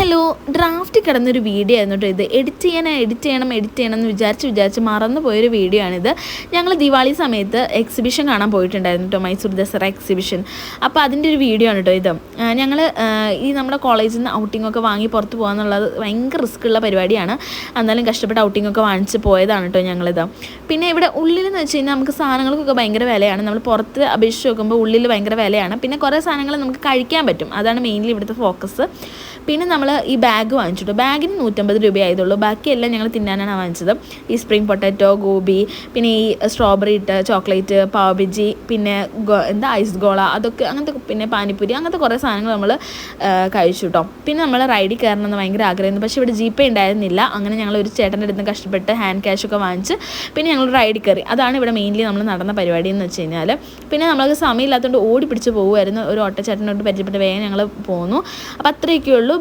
Hello, draft കിടന്നൊരു video ആയിരുന്നു കേട്ടോ ഇത്. എഡിറ്റ് ചെയ്യണം എന്ന് വിചാരിച്ച് മറന്നു പോയൊരു വീഡിയോ ആണിത്. ഞങ്ങൾ ദിവാളി സമയത്ത് എക്സിബിഷൻ കാണാൻ പോയിട്ടുണ്ടായിരുന്നു കേട്ടോ, മൈസൂർ ദസറ എക്സിബിഷൻ. അപ്പോൾ അതിൻ്റെ ഒരു വീഡിയോ ആണ് കേട്ടോ ഇത്. ഞങ്ങൾ ഈ നമ്മുടെ കോളേജിൽ നിന്ന് ഔട്ടിങ്ങൊക്കെ വാങ്ങി പുറത്ത് പോകാന്നുള്ളത് ഭയങ്കര റിസ്ക് ഉള്ള പരിപാടിയാണ്. എന്നാലും കഷ്ടപ്പെട്ട് ഔട്ടിങ്ങൊക്കെ വാങ്ങിച്ച് പോയതാണ് കേട്ടോ ഞങ്ങളിത്. പിന്നെ ഇവിടെ ഉള്ളിലെന്ന് വെച്ച് കഴിഞ്ഞാൽ നമുക്ക് സാധനങ്ങൾക്കൊക്കെ ഭയങ്കര വിലയാണ്. നമ്മൾ പുറത്ത് അപേക്ഷിച്ച് നോക്കുമ്പോൾ ഉള്ളിൽ ഭയങ്കര വിലയാണ്. പിന്നെ കുറേ സാധനങ്ങൾ നമുക്ക് കഴിക്കാൻ പറ്റും, അതാണ് മെയിൻലി ഇവിടുത്തെ ഫോക്കസ്. പിന്നെ നമ്മൾ ഈ ബാഗ് വാങ്ങിച്ചിട്ടു. ബാഗിന് 150 രൂപയായതുള്ളൂ. ബാക്കിയെല്ലാം ഞങ്ങൾ തിന്നാനാണ് വാങ്ങിച്ചത്. ഈ സ്പ്രിംഗ് പൊട്ടാറ്റോ, ഗോബി, പിന്നെ ഈ സ്ട്രോബെറി ഇട്ട് ചോക്ലേറ്റ്, പാവ് ബജി, പിന്നെ ഐസ് ഗോള, അതൊക്കെ അങ്ങനത്തെ, പിന്നെ പാനിപ്പൂരി, അങ്ങനത്തെ കുറേ സാധനങ്ങൾ നമ്മൾ കഴിച്ചു കേട്ടോ. പിന്നെ നമ്മൾ റൈഡിൽ കയറണമെന്ന് ഭയങ്കര ആഗ്രഹമായിരുന്നു. പക്ഷേ ഇവിടെ ജീപ്പേ ഉണ്ടായിരുന്നില്ല. അങ്ങനെ ഞങ്ങൾ ഒരു ചേട്ടൻ്റെ അടുത്ത് കഷ്ടപ്പെട്ട് ഹാൻഡ് ക്യാഷൊക്കെ വാങ്ങിച്ച് പിന്നെ ഞങ്ങൾ റൈഡിൽ കയറി. അതാണ് ഇവിടെ മെയിൻലി നമ്മൾ നടന്ന പരിപാടി എന്ന് വെച്ച് കഴിഞ്ഞാൽ. പിന്നെ നമ്മൾക്ക് സമയമില്ലാത്തതുകൊണ്ട് ഓടി പിടിച്ച് പോകുമായിരുന്നു. ഒരു ഓട്ടോച്ചേട്ടനോട് പരിചയപ്പെട്ട് വേഗം ഞങ്ങൾ പോന്നു. അപ്പോൾ അത്രയൊക്കെ ഉള്ളൂ.